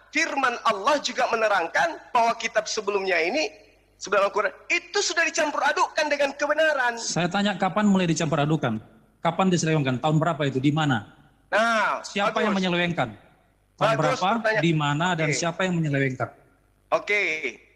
firman Allah juga menerangkan bahwa kitab sebelumnya ini, sebelum Al-Quran, itu sudah dicampur adukkan dengan kebenaran. Saya tanya kapan mulai dicampur adukan? Kapan diselewengkan? Tahun berapa itu? Di mana? Nah, siapa yang menyelewengkan? Tahun bagus, berapa? Di mana? Dan siapa yang menyelewengkan? Oke,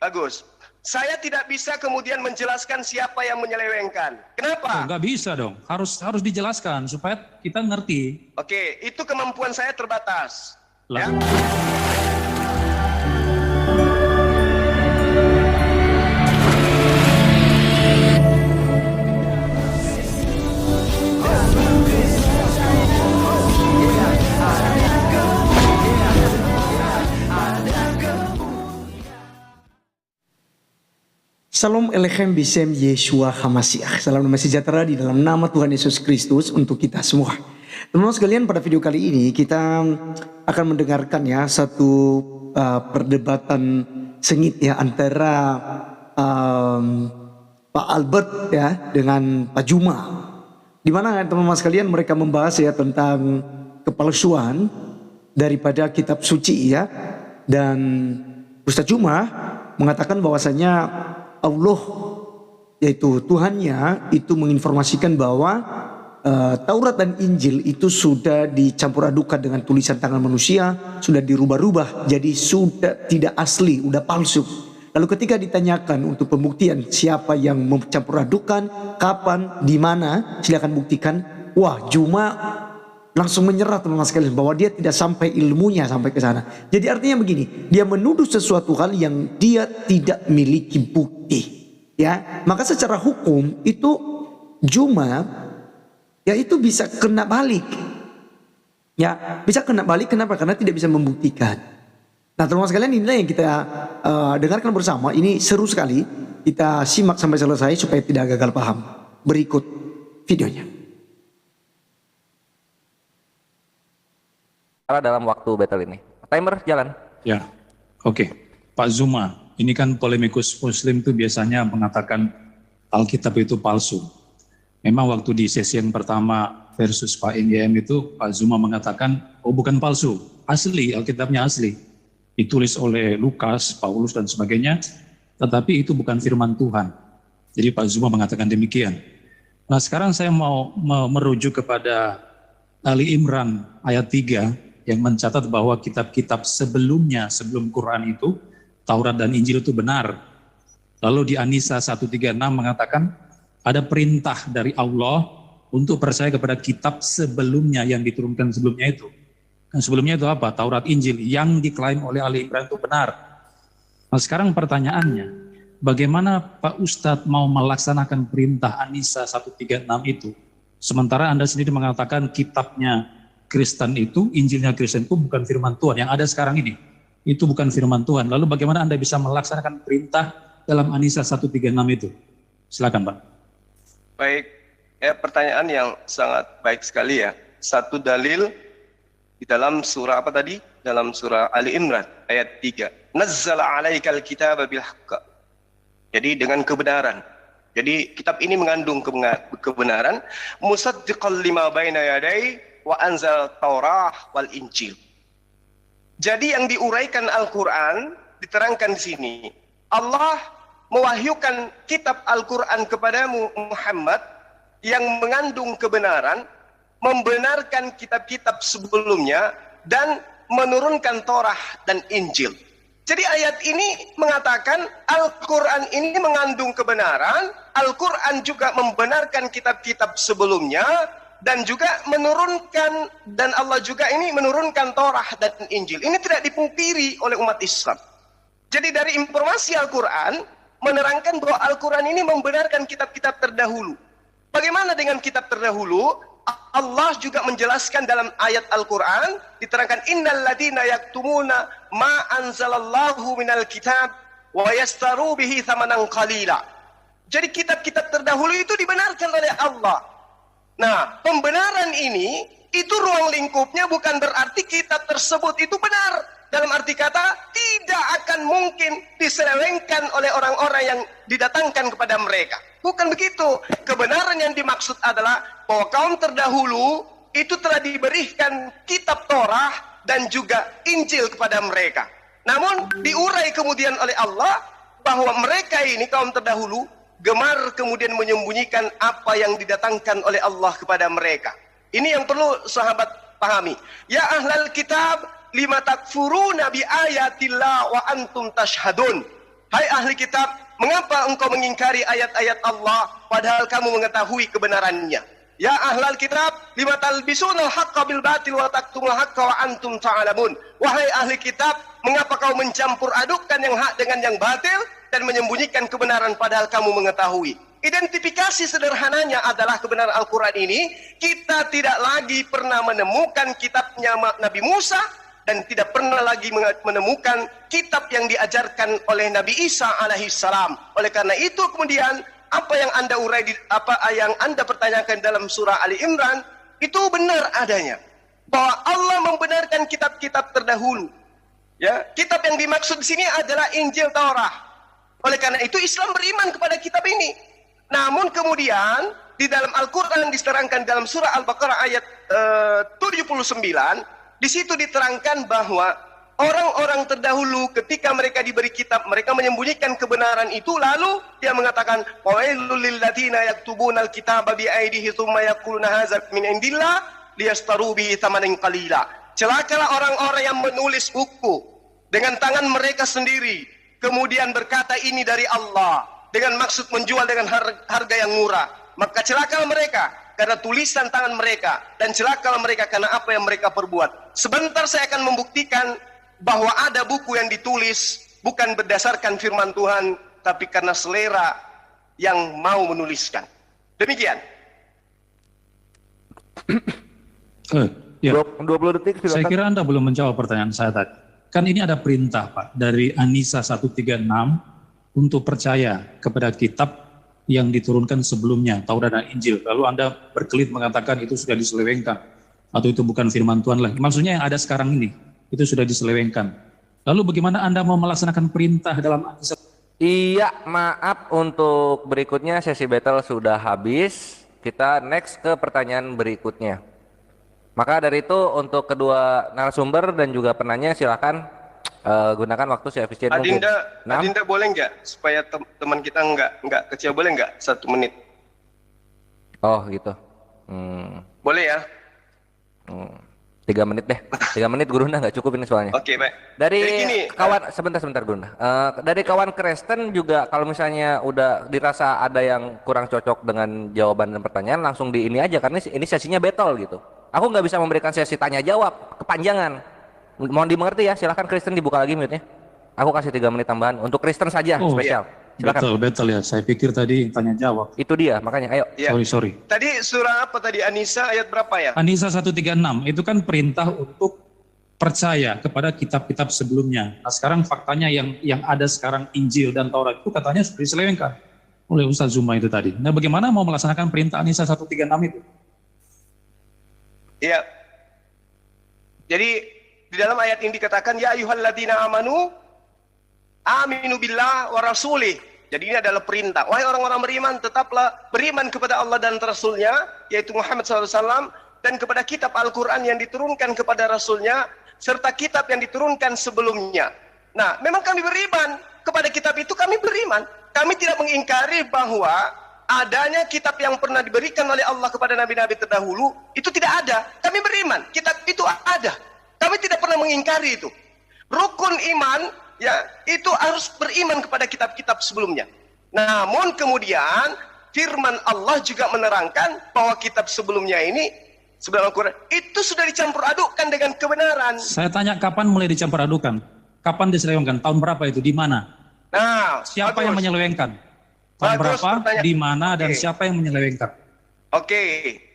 bagus. Saya tidak bisa kemudian menjelaskan siapa yang menyelewengkan. Kenapa? Nggak bisa dong. Harus dijelaskan supaya kita ngerti. Oke, itu kemampuan saya terbatas. Lah. Ya. Salam Elechem Bisem Yeshua HaMashiach. Salam damai sejahtera di dalam nama Tuhan Yesus Kristus untuk kita semua. Teman-teman sekalian, pada video kali ini kita akan mendengarkan ya satu perdebatan sengit ya antara Pak Albert ya dengan Pak Juma. Di mana teman-teman sekalian mereka membahas ya tentang kepalsuan daripada kitab suci ya. Dan Ustaz Juma mengatakan bahwasanya Allah yaitu Tuhannya itu menginformasikan bahwa Taurat dan Injil itu sudah dicampur adukan dengan tulisan tangan manusia, sudah dirubah-rubah jadi sudah tidak asli, sudah palsu. Lalu ketika ditanyakan untuk pembuktian siapa yang mencampur adukan, kapan, di mana, silakan buktikan. Wah, Juma langsung menyerah teman-teman sekalian bahwa dia tidak sampai ilmunya sampai ke sana. Jadi artinya begini, dia menuduh sesuatu hal yang dia tidak miliki bukti. Ya, maka secara hukum itu Juma ya itu bisa kena balik. Ya, bisa kena balik kenapa? Karena tidak bisa membuktikan. Nah, teman-teman sekalian, inilah yang kita dengarkan bersama. Ini seru sekali. Kita simak sampai selesai supaya tidak gagal paham. Berikut videonya. Dalam waktu battle ini. Timer jalan. Ya, oke. Pak Zuma, ini kan polemikus Muslim itu biasanya mengatakan Alkitab itu palsu. Memang waktu di sesi yang pertama versus Pak NYM itu Pak Zuma mengatakan, oh bukan palsu, asli, Alkitabnya asli. Ditulis oleh Lukas, Paulus dan sebagainya, tetapi itu bukan firman Tuhan. Jadi Pak Zuma mengatakan demikian. Nah sekarang saya mau merujuk kepada Ali Imran ayat 3, yang mencatat bahwa kitab-kitab sebelumnya, sebelum Quran itu, Taurat dan Injil itu benar. Lalu di An-Nisa 136 mengatakan, ada perintah dari Allah untuk percaya kepada kitab sebelumnya yang diturunkan sebelumnya itu. Dan sebelumnya itu apa? Taurat Injil yang diklaim oleh Ali Imran itu benar. Nah sekarang pertanyaannya, bagaimana Pak Ustadz mau melaksanakan perintah An-Nisa 136 itu? Sementara Anda sendiri mengatakan kitabnya Kristen itu, Injilnya Kristen itu bukan firman Tuhan. Yang ada sekarang ini, itu bukan firman Tuhan. Lalu bagaimana Anda bisa melaksanakan perintah dalam An-Nisa 136 itu? Silakan Pak. Baik, ya, pertanyaan yang sangat baik sekali ya. Satu dalil di dalam surah apa tadi? Dalam surah Ali Imran ayat 3. Nazzala 'alaikal kitaba bil haqq. Jadi dengan kebenaran. Jadi kitab ini mengandung kebenaran. Musaddiqal lima baina yadai wa anzal Taurah wal Injil. Jadi yang diuraikan Al-Quran diterangkan di sini. Allah mewahyukan kitab Al-Quran kepadamu Muhammad yang mengandung kebenaran, membenarkan kitab-kitab sebelumnya dan menurunkan Taurah dan Injil. Jadi ayat ini mengatakan Al-Quran ini mengandung kebenaran, Al-Quran juga membenarkan kitab-kitab sebelumnya, dan juga menurunkan, dan Allah juga ini menurunkan Taurah dan Injil. Ini tidak dipungkiri oleh umat Islam. Jadi dari informasi Al-Quran menerangkan bahwa Al-Quran ini membenarkan kitab-kitab terdahulu. Bagaimana dengan kitab terdahulu? Allah juga menjelaskan dalam ayat Al-Quran, diterangkan innal ladina yaktumuna ma anzalallahu minal kitab wa yastaru bihi thamanan qalila. Jadi kitab-kitab terdahulu itu dibenarkan oleh Allah. Nah, pembenaran ini, itu ruang lingkupnya bukan berarti kitab tersebut itu benar. Dalam arti kata, tidak akan mungkin diselewengkan oleh orang-orang yang didatangkan kepada mereka. Bukan begitu. Kebenaran yang dimaksud adalah bahwa kaum terdahulu itu telah diberikan kitab Torah dan juga Injil kepada mereka. Namun diurai kemudian oleh Allah bahwa mereka ini kaum terdahulu gemar kemudian menyembunyikan apa yang didatangkan oleh Allah kepada mereka. Ini yang perlu sahabat pahami. Ya ahlal kitab, lima takfuruna bi ayatillah wa antum tashhadun. Hai ahli kitab, mengapa engkau mengingkari ayat-ayat Allah padahal kamu mengetahui kebenarannya? Ya ahlal kitab, lima talbisunal haqqa bil batil wa taktumul haqqa wa antum ta'lamun. Wahai ahli kitab, mengapa kau mencampur adukkan yang hak dengan yang batil dan menyembunyikan kebenaran padahal kamu mengetahui? Identifikasi sederhananya adalah kebenaran Al-Quran ini, kita tidak lagi pernah menemukan kitabnya Nabi Musa dan tidak pernah lagi menemukan kitab yang diajarkan oleh Nabi Isa alaihissalam. Oleh karena itu kemudian apa yang Anda yang Anda pertanyakan dalam surah Ali Imran itu benar adanya, bahwa Allah membenarkan kitab-kitab terdahulu. Ya, kitab yang dimaksud di sini adalah Injil Taurat. Oleh karena itu Islam beriman kepada kitab ini. Namun kemudian di dalam Al-Quran diterangkan dalam surah Al-Baqarah ayat 79, di situ diterangkan bahwa orang-orang terdahulu ketika mereka diberi kitab, mereka menyembunyikan kebenaran itu, lalu dia mengatakan wailul lil ladzina yaktubunal kitaba bi aydihim tsumma yaquluna hadza min indillah liyastaru bihi thamanan qalila. Celakalah orang-orang yang menulis buku dengan tangan mereka sendiri, kemudian berkata ini dari Allah dengan maksud menjual dengan harga yang murah. Maka celakalah mereka karena tulisan tangan mereka, dan celakalah mereka karena apa yang mereka perbuat. Sebentar saya akan membuktikan bahwa ada buku yang ditulis bukan berdasarkan firman Tuhan, tapi karena selera yang mau menuliskan. Demikian. Ya. 20 detik Saya silakan. kira Anda belum menjawab pertanyaan saya tadi. Kan ini ada perintah Pak dari An-Nisa 136 untuk percaya kepada kitab yang diturunkan sebelumnya, Taurat dan Injil. Lalu Anda berkelit mengatakan itu sudah diselewengkan atau itu bukan firman Tuhan lagi. Maksudnya yang ada sekarang ini itu sudah diselewengkan. Lalu bagaimana Anda mau melaksanakan perintah dalam An-Nisa? Iya, maaf, untuk berikutnya sesi battle sudah habis. Kita next ke pertanyaan berikutnya. Maka dari itu untuk kedua narasumber dan juga penanya silakan gunakan waktu seefisien mungkin. Adinda boleh nggak supaya teman kita nggak kecil, boleh nggak 1 menit? Oh gitu. Boleh ya? 3 menit deh. 3 menit Gurunda nggak cukup ini soalnya. Oke, baik. Dari Jadi gini, kawan sebentar Gurunda. Dari kawan Kristen juga kalau misalnya udah dirasa ada yang kurang cocok dengan jawaban dan pertanyaan, langsung di ini aja karena ini sesinya battle gitu. Aku nggak bisa memberikan sesi tanya jawab, kepanjangan. Mohon dimengerti ya, silahkan Kristen dibuka lagi mute-nya. Aku kasih 3 menit tambahan untuk Kristen saja spesial. Silakan. Betul ya. Saya pikir tadi tanya jawab. Itu dia, makanya ayo. Ya. Sorry. Tadi surah apa tadi? An-Nisa ayat berapa ya? An-Nisa 136 itu kan perintah untuk percaya kepada kitab-kitab sebelumnya. Nah sekarang faktanya yang ada sekarang Injil dan Taurat itu katanya sudah diselewengkan oleh Ustaz Zuma itu tadi. Nah bagaimana mau melaksanakan perintah An-Nisa 136 itu? Iya. Jadi di dalam ayat ini dikatakan ya ayyuhalladzina amanu aminu billah wa rasulih. Jadi ini adalah perintah. Wahai orang-orang beriman, tetaplah beriman kepada Allah dan Rasulnya, yaitu Muhammad SAW, dan kepada kitab Al-Quran yang diturunkan kepada Rasulnya, serta kitab yang diturunkan sebelumnya. Nah, memang kami beriman kepada kitab itu, kami beriman. Kami tidak mengingkari bahwa adanya kitab yang pernah diberikan oleh Allah kepada nabi-nabi terdahulu, itu tidak ada. Kami beriman, kitab itu ada. Kami tidak pernah mengingkari itu. Rukun iman, ya, itu harus beriman kepada kitab-kitab sebelumnya. Namun kemudian firman Allah juga menerangkan bahwa kitab sebelumnya ini, sebelum Al-Quran, itu sudah dicampur adukkan dengan kebenaran. Saya tanya kapan mulai dicampur adukan? Kapan diselewengkan? Tahun berapa itu? Di mana? Nah, Siapa yang menyelewengkan? Tahun Bagus berapa? pertanyaan. Di mana? Dan Oke. siapa yang menyelewengkan? Oke,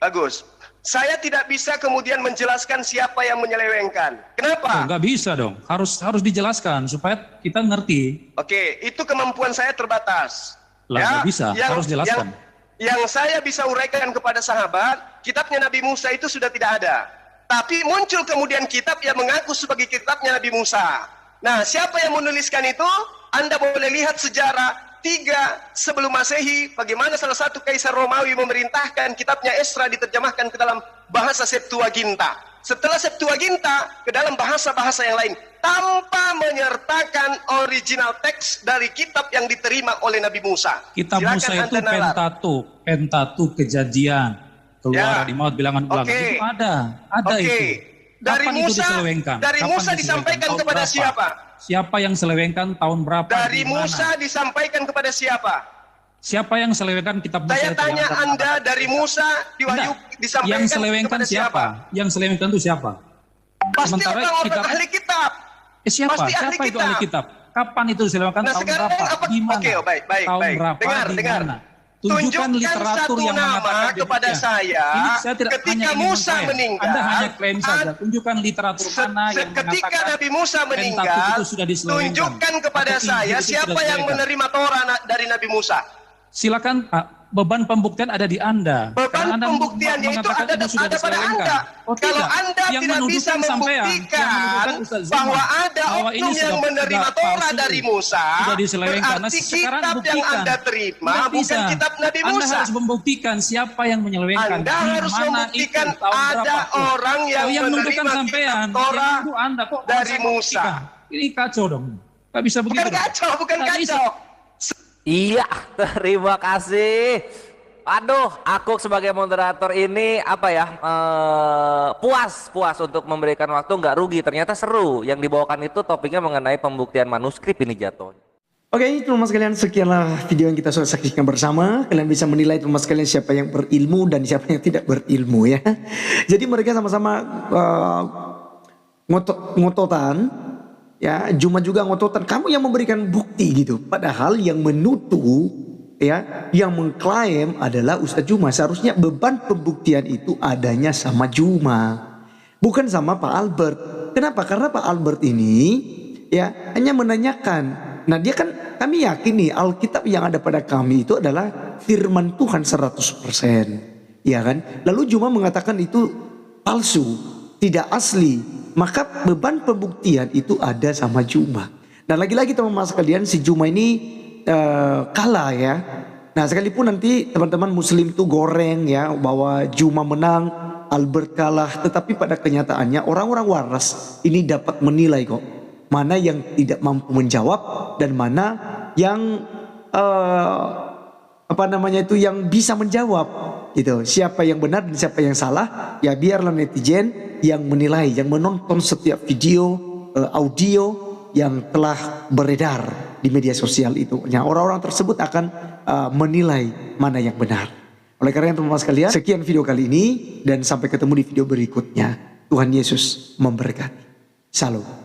bagus. Saya tidak bisa kemudian menjelaskan siapa yang menyelewengkan. Kenapa? Nggak bisa dong. Harus dijelaskan supaya kita ngerti. Oke, itu kemampuan saya terbatas. Lah, nggak bisa. Harus jelaskan. Yang saya bisa uraikan kepada sahabat, kitabnya Nabi Musa itu sudah tidak ada. Tapi muncul kemudian kitab yang mengaku sebagai kitabnya Nabi Musa. Nah, siapa yang menuliskan itu? Anda boleh lihat sejarah 3 sebelum Masehi, bagaimana salah satu kaisar Romawi memerintahkan kitabnya Esra diterjemahkan ke dalam bahasa Septuaginta. setelah Septuaginta ke dalam bahasa-bahasa yang lain tanpa menyertakan original teks dari kitab yang diterima oleh Nabi Musa. Kitab Silakan Musa itu Anda nalar. Pentateuch, Kejadian, Keluaran, Ya. Imamat, Bilangan, Ulangan. Oke. Itu ada Oke. itu. Dari Kapan itu Musa, diselewengkan? dari Kapan Musa diselewengkan? disampaikan Tahun kepada berapa? siapa? Siapa yang selewengkan tahun berapa? Dari di mana? Musa disampaikan kepada siapa? Siapa yang selewengkan kitab Musa Saya itu? tanya Yang Anda, dari Musa di Wahyu Enggak. disampaikan Yang selewengkan kepada siapa? Yang selewengkan itu siapa? Pasti Sementara orang-orang kitab- ahli kitab. Siapa? Pasti ahli Siapa itu kitab. ahli kitab? Kapan itu diselewengkan? Nah, tahun sekarang berapa? apa? Di mana? Oke, baik, tahun baik. berapa? Dengar, Di dengar. mana? Tunjukkan literatur satu yang nama mengatakan kepada demikian. saya, Ini saya tidak ketika hanya ingin Musa mengklaim. meninggal, Anda hanya klaim saja. Tunjukkan literatur mana yang ketika mengatakan Nabi Musa Pentateuch meninggal, itu sudah diselewengkan. tunjukkan kepada Atau saya Injil itu siapa sudah yang diselewengkan. menerima Torah dari Nabi Musa. Silakan Pak, beban pembuktian ada di Anda. Beban Karena Anda pembuktiannya itu mengatakan ada sudah pada diselewengkan. Anda. Oh, Kalau tidak. Anda Yang tidak bisa menuduhkan sampean, membuktikan yang menuduhkan Ustaz Zuma, bahwa ada bahwa ini oknum yang sudah menerima Torah palsu, dari Musa, sudah diselewengkan. Nah, berarti sekarang kitab yang buktikan. Anda terima Nggak bukan bisa. kitab Nabi Anda Musa. harus membuktikan siapa yang menyelewengkan. Anda Di harus mana membuktikan itu, tahun ada berapa. orang yang yang menuduhkan menerima sampean. kitab Torah Yang menuduh Anda kok dari saya Musa. buktikan. Ini kacau dong. Nggak bisa begitu. Bukan dong. kacau, bukan Nggak bisa. kacau. Iya, terima kasih. Aduh, aku sebagai moderator ini apa ya, puas untuk memberikan waktu, nggak rugi. Ternyata seru. Yang dibawakan itu topiknya mengenai pembuktian manuskrip ini jatuh. Oke, teman-teman sekalian, sekianlah video yang kita sudah saksikan bersama. Kalian bisa menilai teman-teman sekalian siapa yang berilmu dan siapa yang tidak berilmu ya. Jadi mereka sama-sama ngototan ya, Juma juga ngototan. Kamu yang memberikan bukti gitu. Padahal yang menuduh ya, yang mengklaim adalah Ustadz Juma. Seharusnya beban pembuktian itu adanya sama Juma, bukan sama Pak Albert. Kenapa? Karena Pak Albert ini ya hanya menanyakan. Nah dia kan, kami yakin nih Alkitab yang ada pada kami itu adalah firman Tuhan 100%. Ya kan? Lalu Juma mengatakan itu palsu, tidak asli. Maka beban pembuktian itu ada sama Juma. Dan lagi-lagi teman-teman sekalian, si Juma ini kalah ya. Nah sekalipun nanti teman-teman muslim itu goreng ya bahwa Juma menang, Albert kalah, tetapi pada kenyataannya orang-orang waras ini dapat menilai kok mana yang tidak mampu menjawab dan mana yang yang bisa menjawab gitu. Siapa yang benar dan siapa yang salah ya biarlah netizen yang menilai, yang menonton setiap video audio yang telah beredar di media sosial itu. Nah, orang-orang tersebut akan menilai mana yang benar. Oleh karena itu teman-teman sekalian, sekian video kali ini dan sampai ketemu di video berikutnya. Tuhan Yesus memberkati. Shalom.